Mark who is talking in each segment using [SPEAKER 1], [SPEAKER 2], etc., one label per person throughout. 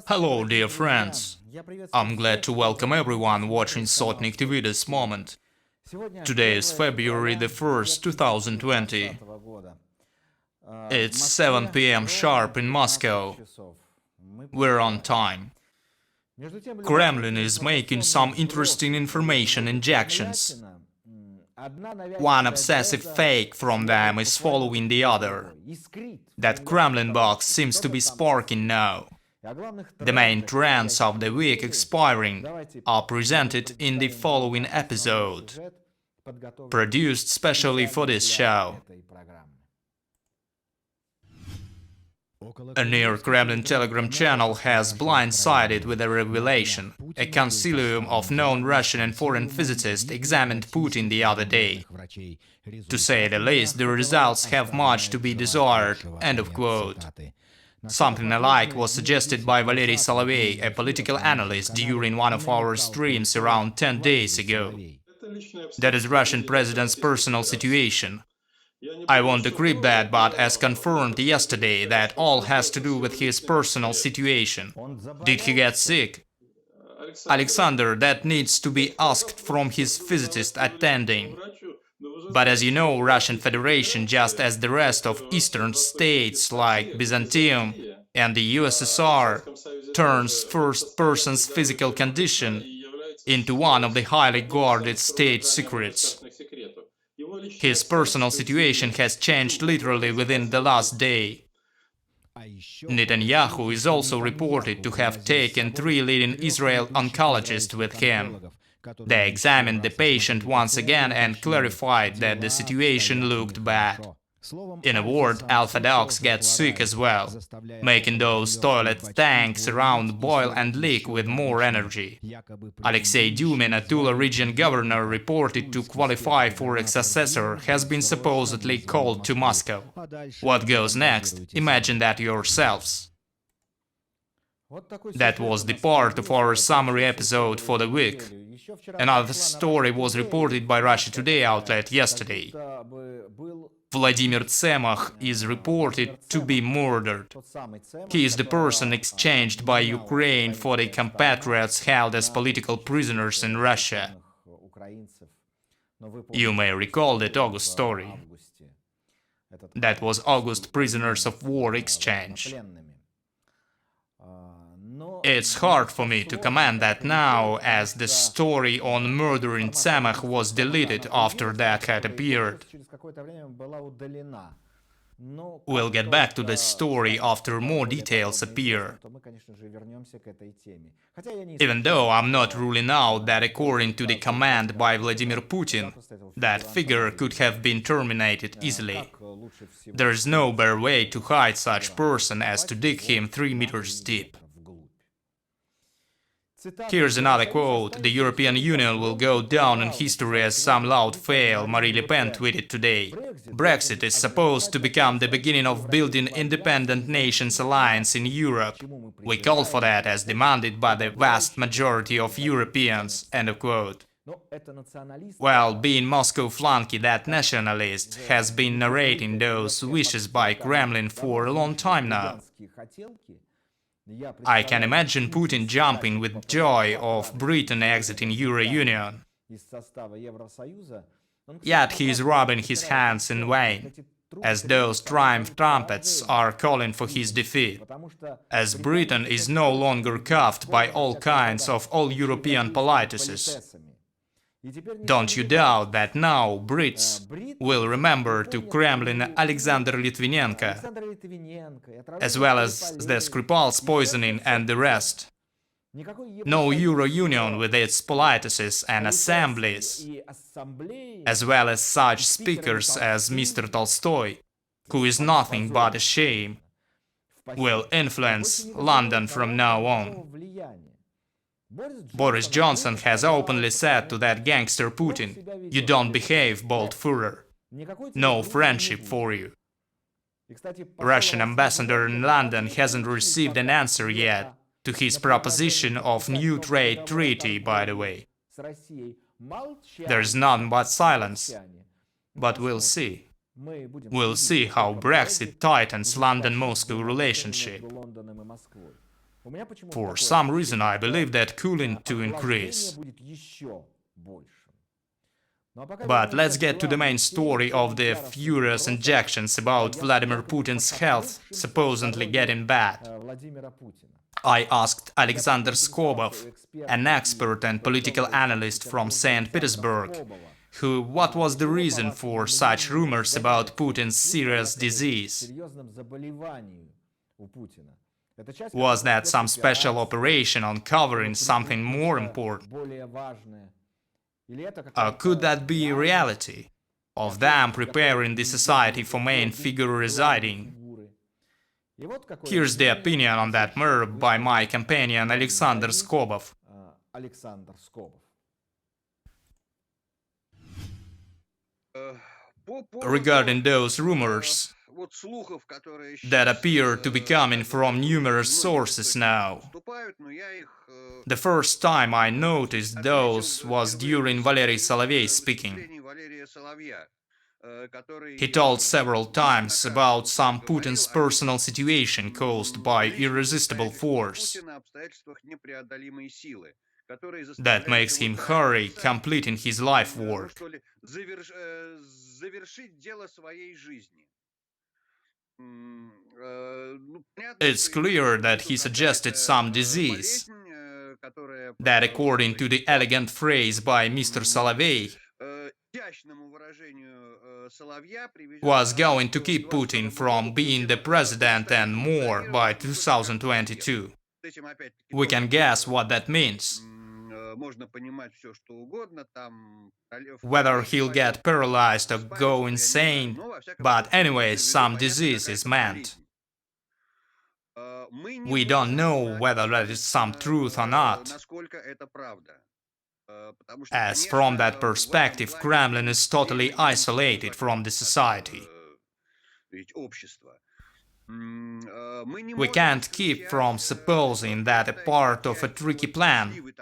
[SPEAKER 1] Hello, dear friends! I'm glad to welcome everyone watching Sotnik-TV this moment. Today is February the 1st, 2020. It's 7 p.m. sharp in Moscow. We're on time. Kremlin is making some interesting information injections. One obsessive fake from them is following the other. That Kremlin box seems to be sparking now. The main trends of the week expiring are presented in the following episode, produced specially for this show. A near Kremlin Telegram channel has blindsided with a revelation. A consilium of known Russian and foreign physicists examined Putin the other day. To say the least, the results have much to be desired. End of quote. Something alike was suggested by Valery Solovey, a political analyst, during one of our streams around 10 days ago. That is Russian president's personal situation. I won't agree that, but as confirmed yesterday, that all has to do with his personal situation. Did he get sick? Alexander, that needs to be asked from his physicist attending. But as you know, Russian Federation, just as the rest of eastern states like Byzantium and the USSR, turns first person's physical condition into one of the highly guarded state secrets. His personal situation has changed literally within the last day. Netanyahu is also reported to have taken 3 leading Israel oncologists with him. They examined the patient once again and clarified that the situation looked bad. In a word, Alpha dogs get sick as well, making those toilet tanks around boil and leak with more energy. Alexei Dumin, a Tula region governor reported to qualify for a successor, has been supposedly called to Moscow. What goes next? Imagine that yourselves. That was the part of our summary episode for the week. Another story was reported by Russia Today outlet yesterday. Vladimir Putin is reported to be murdered. He is the person exchanged by Ukraine for the compatriots held as political prisoners in Russia. You may recall that August story. That was August prisoners of war exchange. It's hard for me to comment that now, as the story on murdering Tsemach was deleted after that had appeared. We'll get back to this story after more details appear. Even though I'm not ruling out that according to the command by Vladimir Putin, that figure could have been terminated easily. There's no better way to hide such person as to dig him 3 meters deep. Here's another quote. The European Union will go down in history as some loud fail, Marine Le Pen tweeted today. Brexit is supposed to become the beginning of building independent nations alliance in Europe. We call for that as demanded by the vast majority of Europeans. End of quote. Well, being Moscow flunky, that nationalist has been narrating those wishes by Kremlin for a long time now. I can imagine Putin jumping with joy of Britain exiting Euro Union. Yet he is rubbing his hands in vain, as those triumph trumpets are calling for his defeat, as Britain is no longer cuffed by all kinds of all-European politesses. Don't you doubt that now Brits will remember to Kremlin Alexander Litvinenko, as well as the Skripal's poisoning and the rest. No Euro Union with its politesses and assemblies, as well as such speakers as Mr. Tolstoy, who is nothing but a shame, will influence London from now on. Boris Johnson has openly said to that gangster Putin, "You don't behave, bold Führer. No friendship for you." Russian ambassador in London hasn't received an answer yet to his proposition of new trade treaty, by the way. There's none but silence. But we'll see. We'll see how Brexit tightens London-Moscow relationship. For some reason, I believe that cooling to increase. But let's get to the main story of the furious injections about Vladimir Putin's health supposedly getting bad. I asked Alexander Skobov, an expert and political analyst from St. Petersburg, what was the reason for such rumors about Putin's serious disease. Was that some special operation uncovering something more important? Could that be reality? Of them preparing the society for main figure residing? Here's the opinion on that matter by my companion Alexander Skobov. Regarding those rumors that appear to be coming from numerous sources now, the first time I noticed those was during Valery Solovey's speaking. He told several times about some Putin's personal situation caused by irresistible force that makes him hurry completing his life work. It's clear that he suggested some disease that, according to the elegant phrase by Mr. Solovey, was going to keep Putin from being the president and more by 2022. We can guess what that means. Whether he'll get paralyzed or go insane, but anyway, some disease is meant. We don't know whether that is some truth or not, as from that perspective, Kremlin is totally isolated from the society. We can't keep from supposing that a part of a tricky plan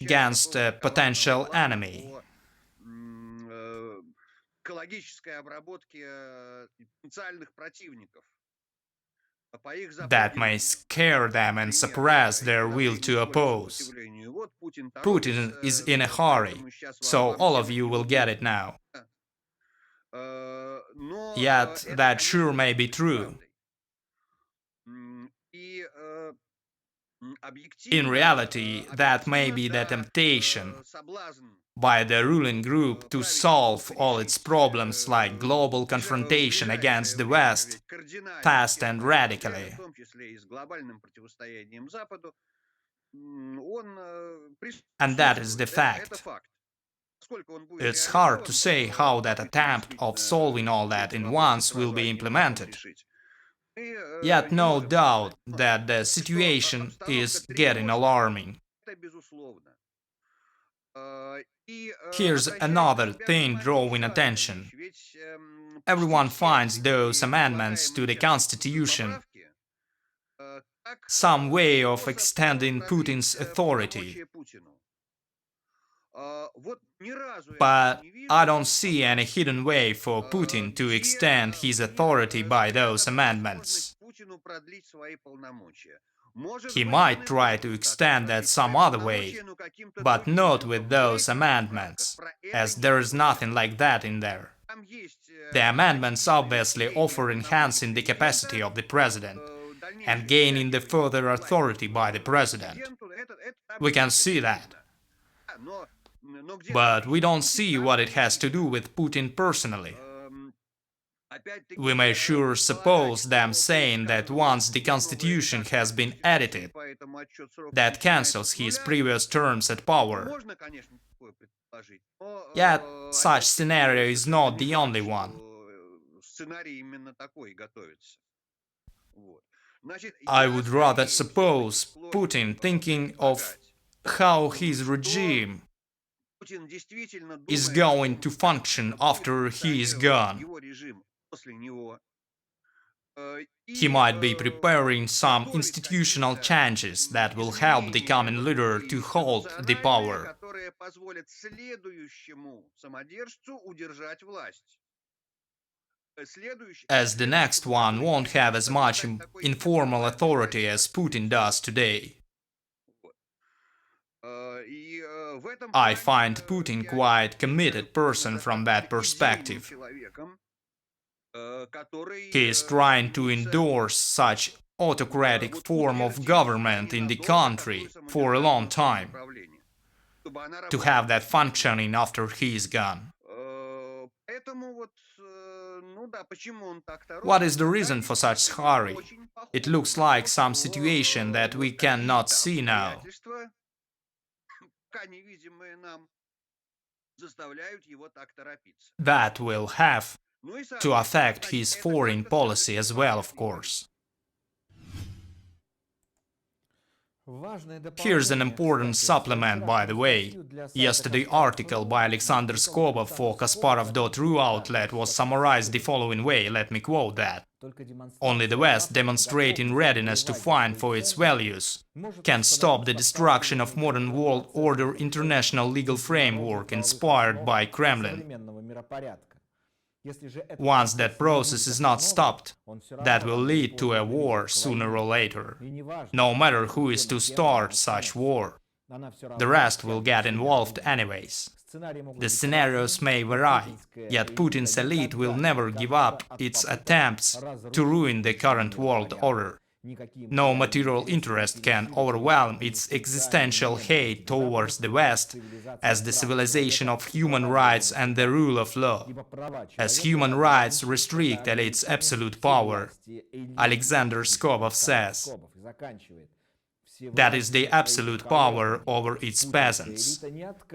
[SPEAKER 1] against a potential enemy. That may scare them and suppress their will to oppose. Putin is in a hurry, so all of you will get it now. Yet that sure may be true. In reality, that may be the temptation by the ruling group to solve all its problems, like global confrontation against the West, fast and radically. And that is the fact. It's hard to say how that attempt of solving all that in once will be implemented. Yet no doubt that the situation is getting alarming. Here's another thing drawing attention. Everyone finds those amendments to the Constitution some way of extending Putin's authority. But I don't see any hidden way for Putin to extend his authority by those amendments. He might try to extend that some other way, but not with those amendments, as there is nothing like that in there. The amendments obviously offer enhancing the capacity of the president and gaining the further authority by the president. We can see that. But we don't see what it has to do with Putin personally. We may sure suppose them saying that once the Constitution has been edited, that cancels his previous terms at power. Yet, such scenario is not the only one. I would rather suppose Putin thinking of how his regime is going to function after he is gone. He might be preparing some institutional changes that will help the coming leader to hold the power. as the next one won't have as much informal authority as Putin does today. I find Putin quite committed person from that perspective. He is trying to endorse such autocratic form of government in the country for a long time, to have that functioning after he is gone. What is the reason for such hurry? It looks like some situation that we cannot see now. That will have to affect his foreign policy as well, of course. Here's an important supplement, by the way. Yesterday article by Alexander Skobov for Kasparov.ru outlet was summarized the following way, let me quote that. Only the West, demonstrating readiness to fight for its values, can stop the destruction of modern world order international legal framework inspired by Kremlin. Once that process is not stopped, that will lead to a war sooner or later. No matter who is to start such war, the rest will get involved anyways. The scenarios may vary, yet Putin's elite will never give up its attempts to ruin the current world order. No material interest can overwhelm its existential hate towards the West as the civilization of human rights and the rule of law. As human rights restrict its absolute power, Alexander Skobov says, that is the absolute power over its peasants.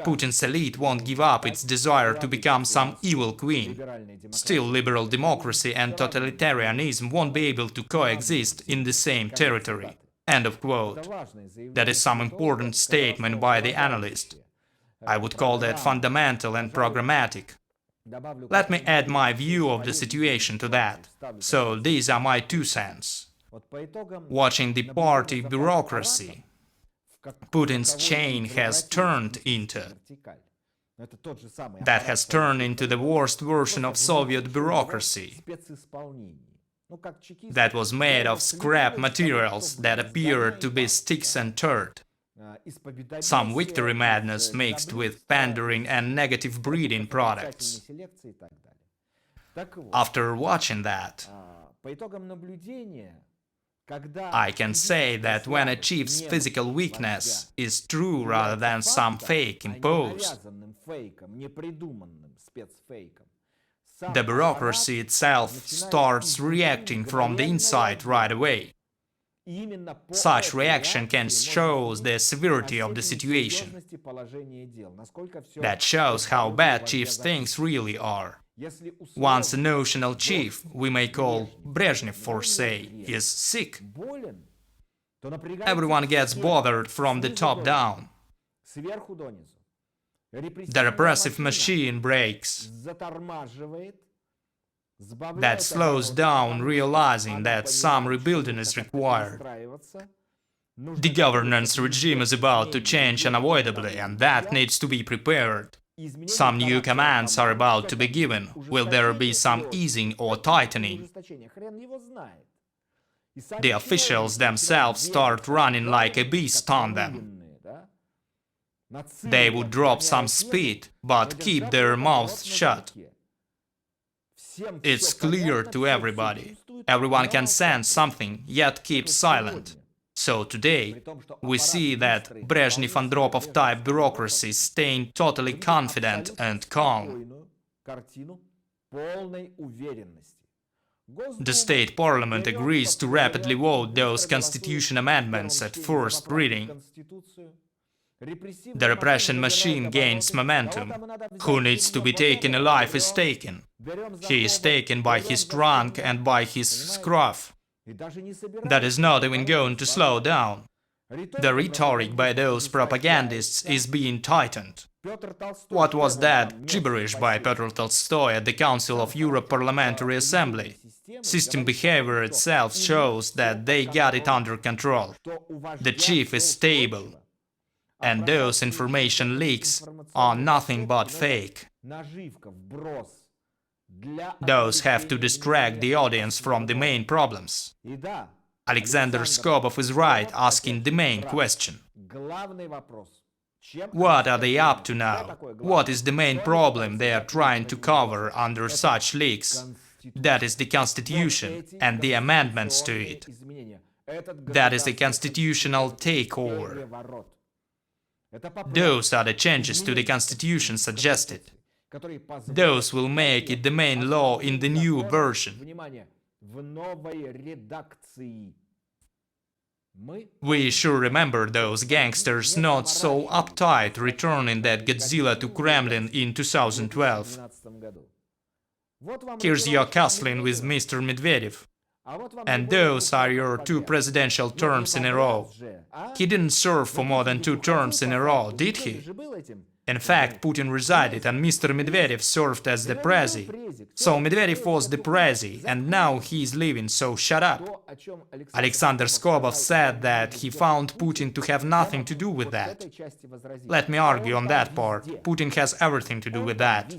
[SPEAKER 1] Putin's elite won't give up its desire to become some evil queen. Still, liberal democracy and totalitarianism won't be able to coexist in the same territory. End of quote. That is some important statement by the analyst. I would call that fundamental and programmatic. Let me add my view of the situation to that. So, these are my 2 cents. Watching the party bureaucracy, Putin's chain has turned into. That has turned into the worst version of Soviet bureaucracy. That was made of scrap materials that appeared to be sticks and dirt. Some victory madness mixed with pandering and negative breeding products. After watching that, I can say that when a chief's physical weakness is true rather than some fake imposed, the bureaucracy itself starts reacting from the inside right away. Such reaction can show the severity of the situation. That shows how bad chiefs' things really are. Once a notional chief, we may call Brezhnev for say, is sick, everyone gets bothered from the top down. The repressive machine breaks. That slows down, realizing that some rebuilding is required. The governance regime is about to change unavoidably, and that needs to be prepared. Some new commands are about to be given. Will there be some easing or tightening? The officials themselves start running like a beast on them. They would drop some speed, but keep their mouths shut. It's clear to everybody. Everyone can sense something, yet keep silent. So today, we see that Brezhnev-Andropov type bureaucracy is staying totally confident and calm. The state parliament agrees to rapidly vote those constitution amendments at first reading. The repression machine gains momentum. Who needs to be taken alive is taken. He is taken by his trunk and by his scruff. That is not even going to slow down. The rhetoric by those propagandists is being tightened. What was that gibberish by Petr Tolstoy at the Council of Europe Parliamentary Assembly? System behavior itself shows that they got it under control. The chief is stable. And those information leaks are nothing but fake. Those have to distract the audience from the main problems. Alexander Skobov is right asking the main question. What are they up to now? What is the main problem they are trying to cover under such leaks? That is the Constitution and the amendments to it. That is the constitutional takeover. Those are the changes to the Constitution suggested. Those will make it the main law in the new version. We should remember those gangsters not so uptight returning that Godzilla to Kremlin in 2012. Here's your castling with Mr. Medvedev. And those are your 2 presidential terms in a row. He didn't serve for more than 2 terms in a row, did he? In fact, Putin resided and Mr. Medvedev served as the prezi. So Medvedev was the prezi, and now he is leaving, so shut up. Alexander Skobov said that he found Putin to have nothing to do with that. Let me argue on that part. Putin has everything to do with that.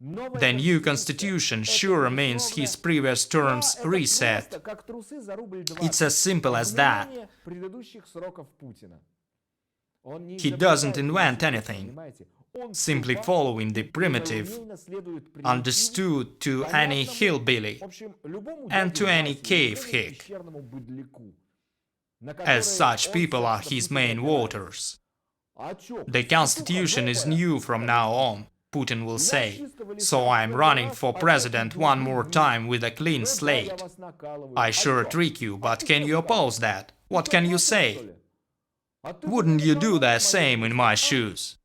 [SPEAKER 1] The new constitution sure means his previous terms reset. It's as simple as that. He doesn't invent anything, simply following the primitive, understood to any hillbilly and to any cave hick. As such people are his main voters. The constitution is new from now on, Putin will say, so I'm running for president one more time with a clean slate. I sure trick you, but can you oppose that? What can you say? Wouldn't you do the same in my shoes?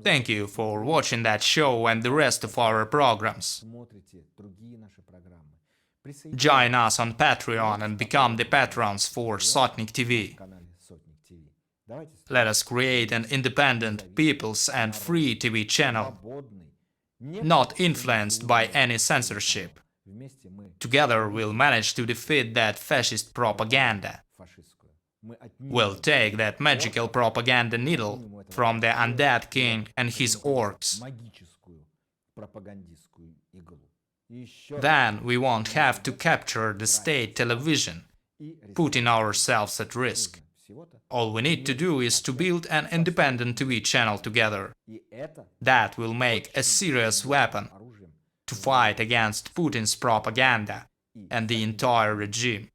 [SPEAKER 1] Thank you for watching that show and the rest of our programs. Join us on Patreon and become the patrons for Sotnik-TV. Let us create an independent, people's and free TV channel, not influenced by any censorship. Together we'll manage to defeat that fascist propaganda. We'll take that magical propaganda needle from the undead king and his orcs. Then we won't have to capture the state television, putting ourselves at risk. All we need to do is to build an independent TV channel together. That will make a serious weapon to fight against Putin's propaganda and the entire regime.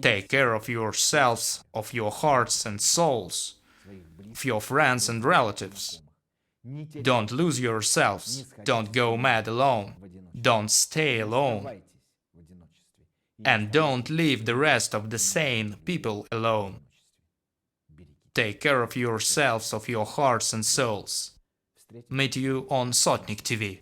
[SPEAKER 1] Take care of yourselves, of your hearts and souls, of your friends and relatives. Don't lose yourselves, don't go mad alone, don't stay alone, and don't leave the rest of the sane people alone. Take care of yourselves, of your hearts and souls. Meet you on Sotnik-TV.